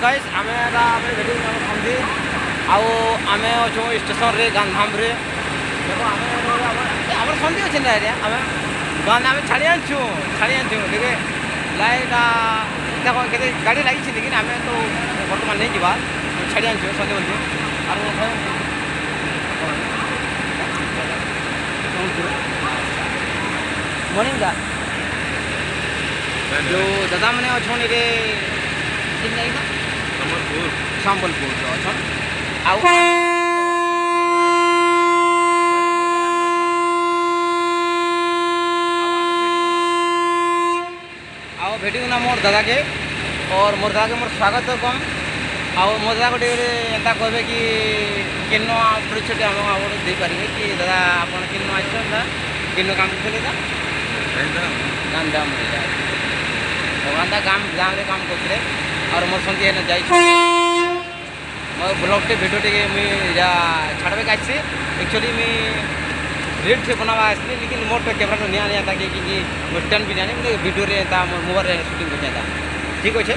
Guys आमे भेटी समझी आमे अच्छु स्टेशन रे गांधाम रे देखो आम समझी अच्छे ना एरिया आम गांधाम छाड़ी आनछु ठीक लाइट देखो के गाड़ी लगी लेकिन आम तो बर्तमान नहीं जीवा छाड़ी आनछु समझे बोलते मॉर्निंग का जो दादा मैंने अच्छन ये संबलपुर अच्छन आओ भेटी ना मोर दादा के और मोर दादा के मोर स्वागत कम आओ मोर दादा को एंता कहे कि किन्न परिचय आम दे पारे कि दादा आप किन्न आसा किन्न काम करते गांधाम गांधा गाम काम करते और मोर संगे जाई मोर ब्लॉग टे भिडियो टे मुझे छाड़बे आसी एक्चुअली मुझे रील से बनावा आसली लेकिन मोर पे कैमरा नहीं आने आता कि स्टैंड भी जाने भिडियो मोबाइल शूटिंग करता ठीक अच्छे।